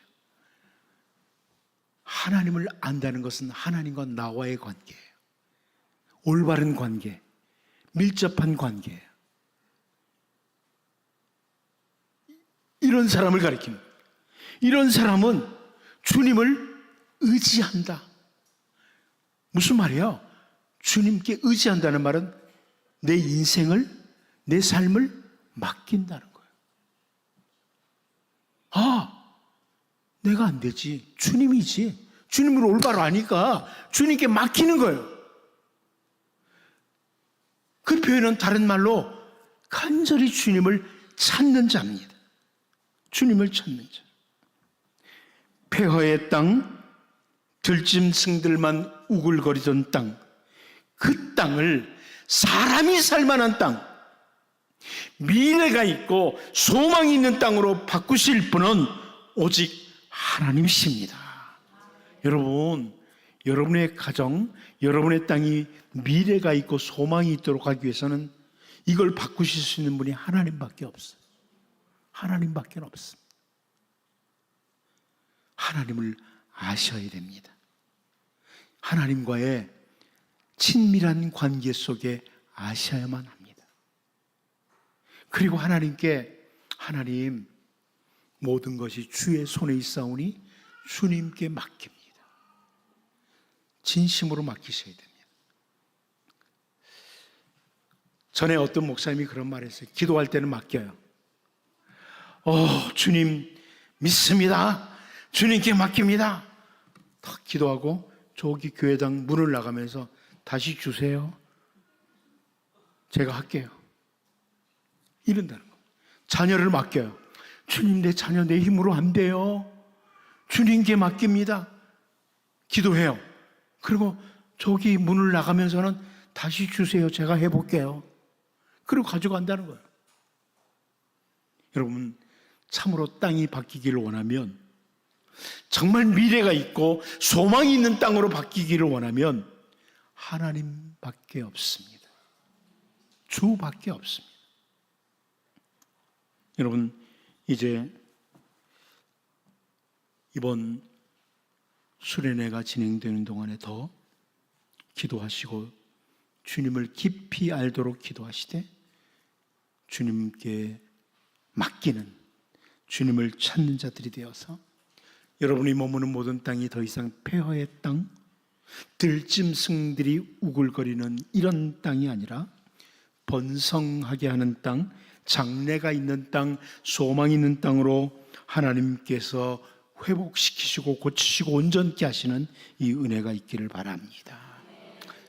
하나님을 안다는 것은 하나님과 나와의 관계예요. 올바른 관계, 밀접한 관계예요. 이런 사람을 가리킵니다. 이런 사람은 주님을 의지한다. 무슨 말이에요? 주님께 의지한다는 말은 내 인생을, 내 삶을 맡긴다는 거예요. 아, 내가 안 되지. 주님이지. 주님을 올바로 아니까 주님께 맡기는 거예요. 그 표현은 다른 말로 간절히 주님을 찾는 자입니다. 주님을 찾는 자. 폐허의 땅, 들짐승들만 우글거리던 땅, 그 땅을 사람이 살만한 땅, 미래가 있고 소망이 있는 땅으로 바꾸실 분은 오직 하나님이십니다. 여러분, 여러분의 가정, 여러분의 땅이 미래가 있고 소망이 있도록 하기 위해서는 이걸 바꾸실 수 있는 분이 하나님밖에 없어요. 하나님밖에 없습니다. 하나님을 아셔야 됩니다. 하나님과의 친밀한 관계 속에 아셔야만 합니다. 그리고 하나님께 하나님 모든 것이 주의 손에 있사오니 주님께 맡깁니다. 진심으로 맡기셔야 됩니다. 전에 어떤 목사님이 그런 말을 했어요. 기도할 때는 맡겨요. 주님 믿습니다. 주님께 맡깁니다. 딱 기도하고 저기 교회당 문을 나가면서 다시 주세요. 제가 할게요. 이런다는 거. 자녀를 맡겨요. 주님 내 자녀 내 힘으로 안 돼요. 주님께 맡깁니다. 기도해요. 그리고 저기 문을 나가면서는 다시 주세요. 제가 해볼게요. 그리고 가져간다는 거예요. 여러분 참으로 땅이 바뀌기를 원하면, 정말 미래가 있고 소망이 있는 땅으로 바뀌기를 원하면 하나님밖에 없습니다. 주밖에 없습니다. 여러분 이제 이번 수련회가 진행되는 동안에 더 기도하시고 주님을 깊이 알도록 기도하시되 주님께 맡기는, 주님을 찾는 자들이 되어서 여러분이 머무는 모든 땅이 더 이상 폐허의 땅, 들짐승들이 우글거리는 이런 땅이 아니라 번성하게 하는 땅, 장래가 있는 땅, 소망 있는 땅으로 하나님께서 회복시키시고 고치시고 온전케 하시는 이 은혜가 있기를 바랍니다.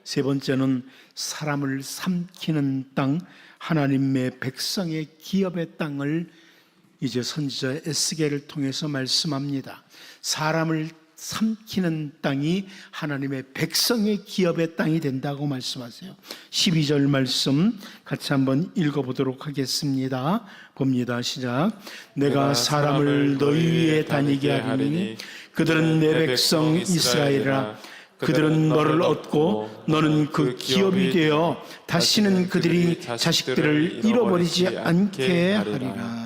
세 번째는 사람을 삼키는 땅, 하나님의 백성의 기업의 땅을 이제 선지자 에스겔을 통해서 말씀합니다. 사람을 삼키는 땅이 하나님의 백성의 기업의 땅이 된다고 말씀하세요. 12절 말씀 같이 한번 읽어보도록 하겠습니다. 봅니다. 시작. 내가 사람을 너희 위에 다니게 하리니 그들은 내 백성 이스라엘이라. 그들은 너를 얻고 너는 그 기업이 되어 다시는 그들이 자식들을 잃어버리지 않게 하리라.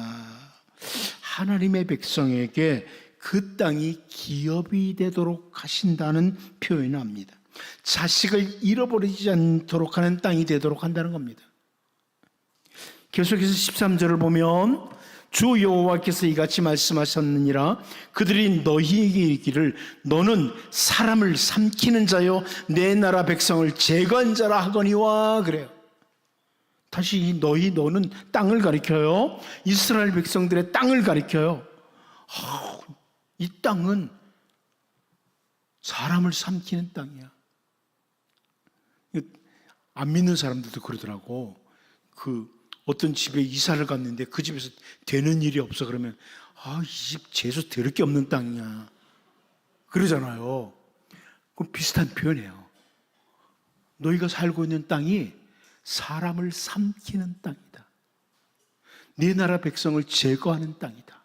하나님의 백성에게 그 땅이 기업이 되도록 하신다는 표현을 합니다. 자식을 잃어버리지 않도록 하는 땅이 되도록 한다는 겁니다. 계속해서 13절을 보면 주 여호와께서 이같이 말씀하셨느니라. 그들이 너희에게 이르기를 너는 사람을 삼키는 자요 내 나라 백성을 제거한 자라 하거니와. 그래요. 다시 너는 땅을 가리켜요. 이스라엘 백성들의 땅을 가리켜요. 이 땅은 사람을 삼키는 땅이야. 안 믿는 사람들도 그러더라고. 어떤 집에 이사를 갔는데 그 집에서 되는 일이 없어. 그러면 이 집 재수 되를 게 없는 땅이야 그러잖아요. 그럼 비슷한 표현이에요. 너희가 살고 있는 땅이 사람을 삼키는 땅이다. 네 나라 백성을 제거하는 땅이다.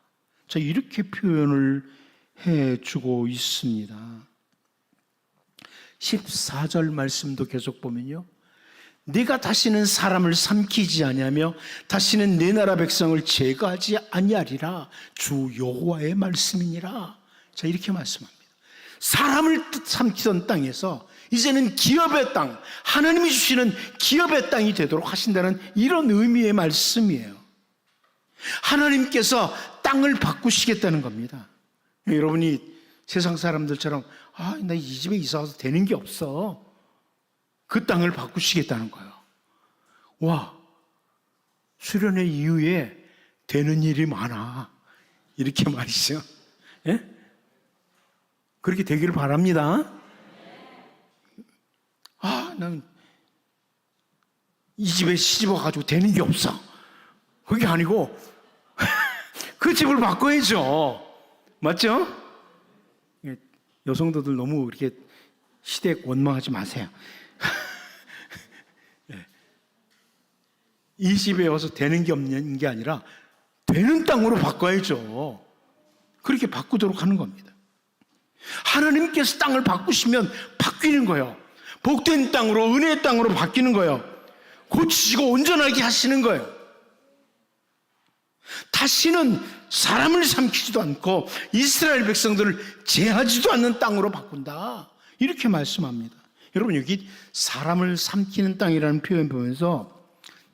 자, 이렇게 표현을 해주고 있습니다. 14절 말씀도 계속 보면요, 네가 다시는 사람을 삼키지 아니하며 다시는 네 나라 백성을 제거하지 아니하리라. 주 여호와의 말씀이니라. 자, 이렇게 말씀합니다. 사람을 삼키던 땅에서 이제는 기업의 땅, 하나님이 주시는 기업의 땅이 되도록 하신다는 이런 의미의 말씀이에요. 하나님께서 땅을 바꾸시겠다는 겁니다. 여러분이 세상 사람들처럼 나 이 집에 이사 와서 되는 게 없어, 그 땅을 바꾸시겠다는 거예요. 와, 수련회 이후에 되는 일이 많아, 이렇게 말이죠. 예? 그렇게 되기를 바랍니다. 난 이 집에 시집 와가지고 되는 게 없어, 그게 아니고 그 집을 바꿔야죠. 맞죠? 여성도들 너무 이렇게 시댁 원망하지 마세요. 이 집에 와서 되는 게 없는 게 아니라 되는 땅으로 바꿔야죠. 그렇게 바꾸도록 하는 겁니다. 하나님께서 땅을 바꾸시면 바뀌는 거예요. 복된 땅으로, 은혜의 땅으로 바뀌는 거예요. 고치시고 온전하게 하시는 거예요. 다시는 사람을 삼키지도 않고 이스라엘 백성들을 제하지도 않는 땅으로 바꾼다, 이렇게 말씀합니다. 여러분, 여기 사람을 삼키는 땅이라는 표현 보면서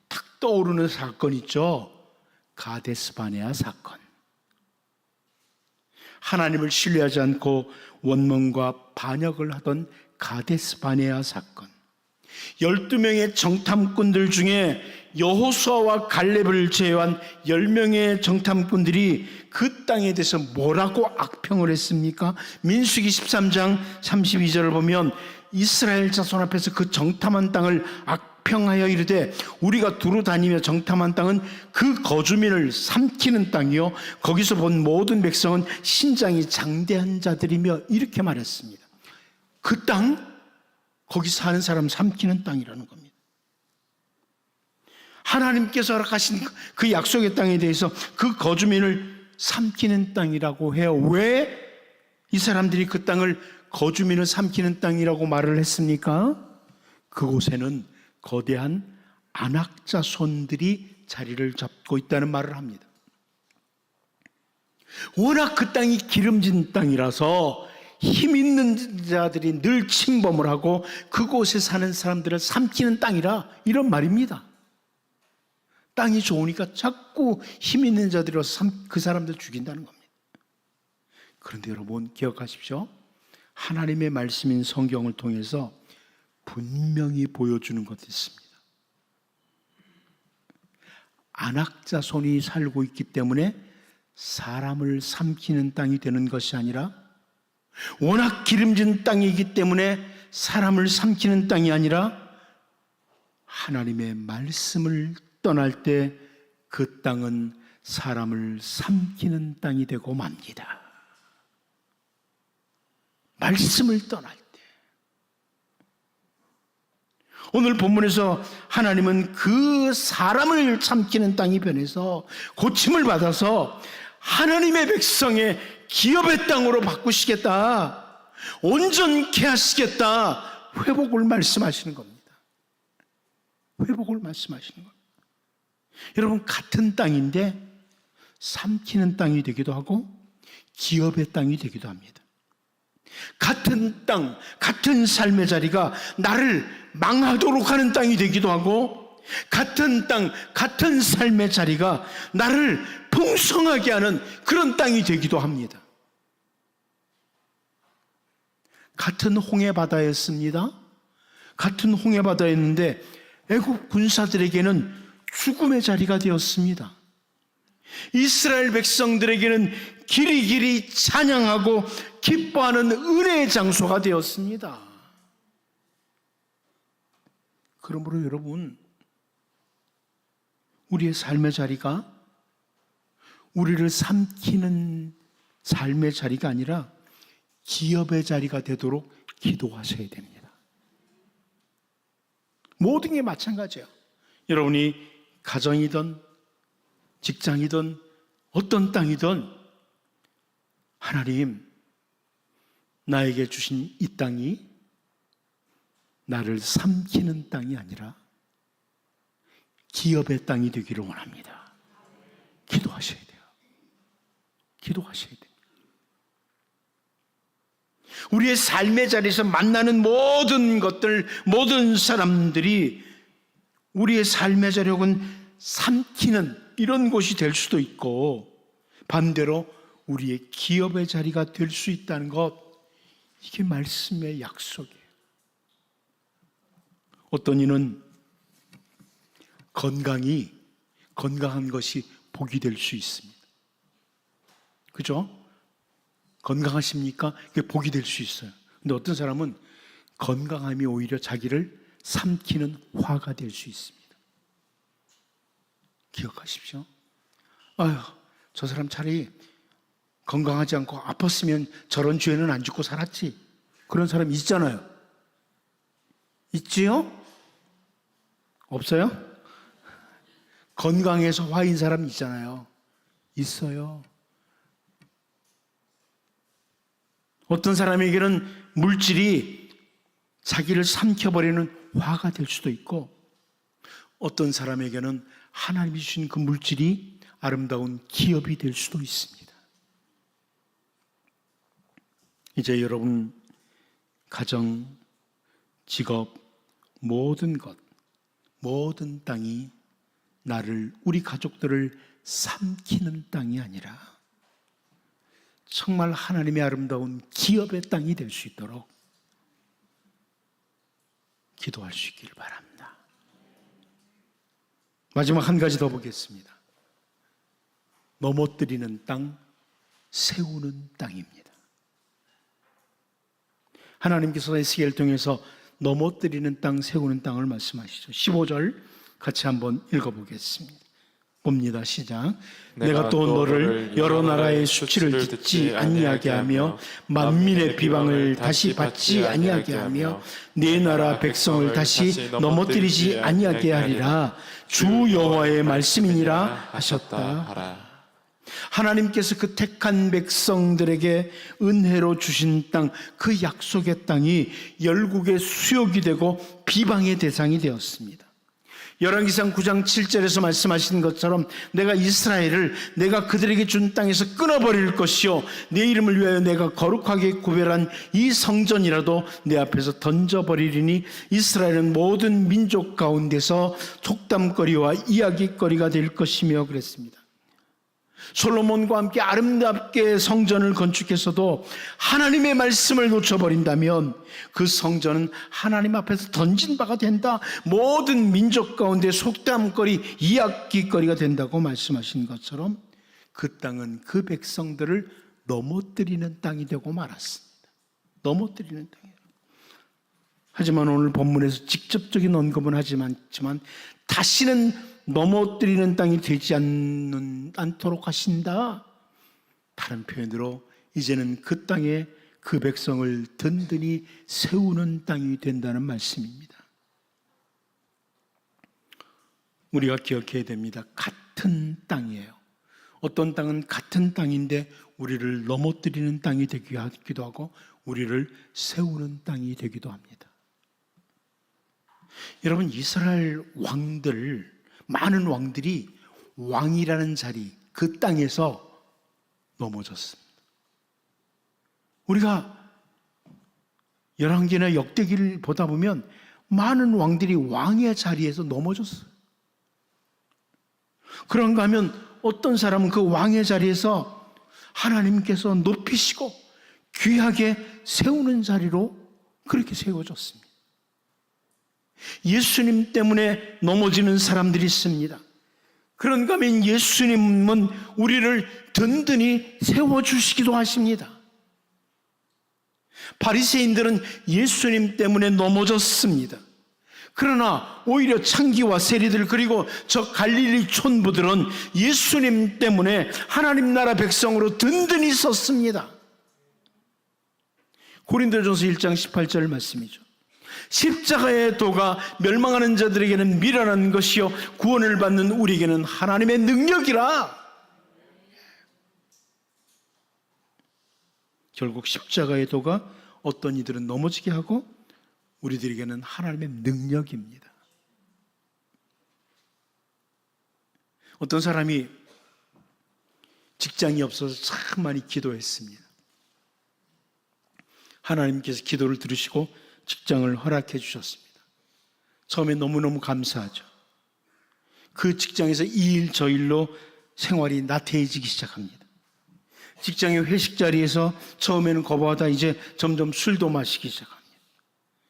탁 떠오르는 사건 있죠. 가데스 바네아 사건. 하나님을 신뢰하지 않고 원망과 반역을 하던 가데스 바네아 사건. 12명의 정탐꾼들 중에 여호수아와 갈렙을 제외한 10명의 정탐꾼들이 그 땅에 대해서 뭐라고 악평을 했습니까? 민수기 13장 32절을 보면 이스라엘 자손 앞에서 그 정탐한 땅을 악평하여 이르되 우리가 두루 다니며 정탐한 땅은 그 거주민을 삼키는 땅이요 거기서 본 모든 백성은 신장이 장대한 자들이며, 이렇게 말했습니다. 그 땅, 거기 사는 사람 삼키는 땅이라는 겁니다. 하나님께서 허락하신 그 약속의 땅에 대해서 그 거주민을 삼키는 땅이라고 해요. 왜 이 사람들이 그 땅을 거주민을 삼키는 땅이라고 말을 했습니까? 그곳에는 거대한 안악자손들이 자리를 잡고 있다는 말을 합니다. 워낙 그 땅이 기름진 땅이라서 힘 있는 자들이 늘 침범을 하고 그곳에 사는 사람들을 삼키는 땅이라, 이런 말입니다. 땅이 좋으니까 자꾸 힘 있는 자들이 와서 그 사람들 죽인다는 겁니다. 그런데 여러분 기억하십시오. 하나님의 말씀인 성경을 통해서 분명히 보여주는 것이 있습니다. 안악자손이 살고 있기 때문에 사람을 삼키는 땅이 되는 것이 아니라, 워낙 기름진 땅이기 때문에 사람을 삼키는 땅이 아니라, 하나님의 말씀을 떠날 때 그 땅은 사람을 삼키는 땅이 되고 맙니다. 말씀을 떠날 때. 오늘 본문에서 하나님은 그 사람을 삼키는 땅이 변해서 고침을 받아서 하나님의 백성의 기업의 땅으로 바꾸시겠다, 온전케 하시겠다, 회복을 말씀하시는 겁니다. 회복을 말씀하시는 겁니다. 여러분, 같은 땅인데 삼키는 땅이 되기도 하고 기업의 땅이 되기도 합니다. 같은 땅, 같은 삶의 자리가 나를 망하도록 하는 땅이 되기도 하고, 같은 땅, 같은 삶의 자리가 나를 풍성하게 하는 그런 땅이 되기도 합니다. 같은 홍해바다였습니다. 같은 홍해바다였는데 애국 군사들에게는 죽음의 자리가 되었습니다. 이스라엘 백성들에게는 길이길이 찬양하고 기뻐하는 은혜의 장소가 되었습니다. 그러므로 여러분, 우리의 삶의 자리가 우리를 삼키는 삶의 자리가 아니라 기업의 자리가 되도록 기도하셔야 됩니다. 모든 게 마찬가지예요. 여러분이 가정이든 직장이든 어떤 땅이든, 하나님, 나에게 주신 이 땅이 나를 삼키는 땅이 아니라 기업의 땅이 되기를 원합니다. 기도하셔야 돼요. 기도하셔야 돼요. 우리의 삶의 자리에서 만나는 모든 것들, 모든 사람들이 우리의 삶의 자리는 삼키는 이런 곳이 될 수도 있고, 반대로 우리의 기업의 자리가 될 수 있다는 것, 이게 말씀의 약속이에요. 어떤 이는 건강한 것이 복이 될 수 있습니다. 그죠? 건강하십니까? 그게 복이 될 수 있어요. 근데 어떤 사람은 건강함이 오히려 자기를 삼키는 화가 될 수 있습니다. 기억하십시오. 아유, 저 사람 차라리 건강하지 않고 아팠으면 저런 죄는 안 짓고 살았지. 그런 사람 있잖아요. 있지요? 없어요? 건강해서 화인 사람 있잖아요. 있어요. 어떤 사람에게는 물질이 자기를 삼켜버리는 화가 될 수도 있고, 어떤 사람에게는 하나님이 주신 그 물질이 아름다운 기업이 될 수도 있습니다. 이제 여러분 가정, 직업, 모든 것, 모든 땅이 나를, 우리 가족들을 삼키는 땅이 아니라 정말 하나님의 아름다운 기업의 땅이 될 수 있도록 기도할 수 있기를 바랍니다. 마지막 한 가지 더 보겠습니다. 넘어뜨리는 땅, 세우는 땅입니다. 하나님께서 에스겔을 통해서 넘어뜨리는 땅, 세우는 땅을 말씀하시죠. 15절 같이 한번 읽어보겠습니다. 봅니다. 시작. 내가 또 너를 여러 나라의 수치를 듣지 아니하게 하며 만민의 비방을 다시 받지 아니하게 하며 네 나라 백성을 다시 넘어뜨리지 아니하게 하리라. 주 여호와의 말씀이니라 하셨다. 하나님께서 그 택한 백성들에게 은혜로 주신 땅, 그 약속의 땅이 열국의 수욕이 되고 비방의 대상이 되었습니다. 열왕기상 9장 7절에서 말씀하신 것처럼 내가 이스라엘을 내가 그들에게 준 땅에서 끊어버릴 것이요 내 이름을 위하여 내가 거룩하게 구별한 이 성전이라도 내 앞에서 던져버리리니 이스라엘은 모든 민족 가운데서 속담거리와 이야기거리가 될 것이며 그랬습니다. 솔로몬과 함께 아름답게 성전을 건축해서도 하나님의 말씀을 놓쳐버린다면 그 성전은 하나님 앞에서 던진 바가 된다. 모든 민족 가운데 속담거리, 이야기거리가 된다고 말씀하신 것처럼 그 땅은 그 백성들을 넘어뜨리는 땅이 되고 말았습니다. 넘어뜨리는 땅이에요. 하지만 오늘 본문에서 직접적인 언급은 하지 않지만 다시는 넘어뜨리는 땅이 되지 않도록 하신다. 다른 표현으로 이제는 그 땅에 그 백성을 든든히 세우는 땅이 된다는 말씀입니다. 우리가 기억해야 됩니다. 같은 땅이에요. 어떤 땅은 같은 땅인데 우리를 넘어뜨리는 땅이 되기도 하고 우리를 세우는 땅이 되기도 합니다. 여러분, 이스라엘 왕들, 많은 왕들이 왕이라는 자리, 그 땅에서 넘어졌습니다. 우리가 열왕기나 역대기를 보다 보면 많은 왕들이 왕의 자리에서 넘어졌어요. 그런가 하면 어떤 사람은 그 왕의 자리에서 하나님께서 높이시고 귀하게 세우는 자리로 그렇게 세워졌습니다. 예수님 때문에 넘어지는 사람들이 있습니다. 그런가 하면 예수님은 우리를 든든히 세워주시기도 하십니다. 바리새인들은 예수님 때문에 넘어졌습니다. 그러나 오히려 창기와 세리들 그리고 저 갈릴리 촌부들은 예수님 때문에 하나님 나라 백성으로 든든히 섰습니다. 고린도전서 1장 18절 말씀이죠. 십자가의 도가 멸망하는 자들에게는 미련한 것이요 구원을 받는 우리에게는 하나님의 능력이라. 결국 십자가의 도가 어떤 이들은 넘어지게 하고 우리들에게는 하나님의 능력입니다. 어떤 사람이 직장이 없어서 참 많이 기도했습니다. 하나님께서 기도를 들으시고 직장을 허락해 주셨습니다. 처음에 너무너무 감사하죠. 그 직장에서 이 일 저 일로 생활이 나태해지기 시작합니다. 직장의 회식 자리에서 처음에는 거부하다 이제 점점 술도 마시기 시작합니다.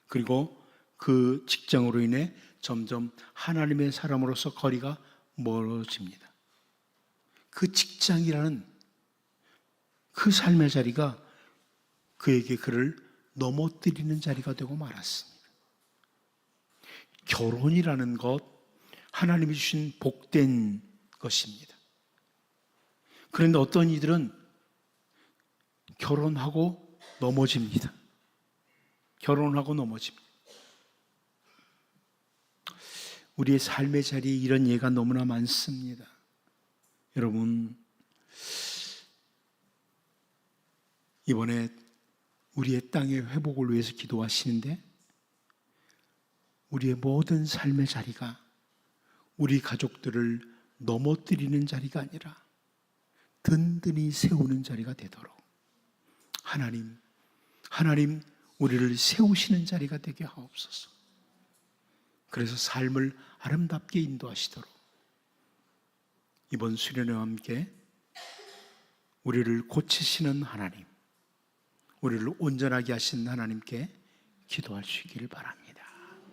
그리고 그 직장으로 인해 점점 하나님의 사람으로서 거리가 멀어집니다. 그 직장이라는 그 삶의 자리가 그에게 그를 넘어뜨리는 자리가 되고 말았습니다. 결혼이라는 것, 하나님이 주신 복된 것입니다. 그런데 어떤 이들은 결혼하고 넘어집니다. 결혼하고 넘어집니다. 우리의 삶의 자리에 이런 예가 너무나 많습니다. 여러분, 이번에 우리의 땅의 회복을 위해서 기도하시는데 우리의 모든 삶의 자리가 우리 가족들을 넘어뜨리는 자리가 아니라 든든히 세우는 자리가 되도록 하나님 우리를 세우시는 자리가 되게 하옵소서. 그래서 삶을 아름답게 인도하시도록 이번 수련회와 함께 우리를 고치시는 하나님, 우리를 온전하게 하신 하나님께 기도할 수 있기를 바랍니다.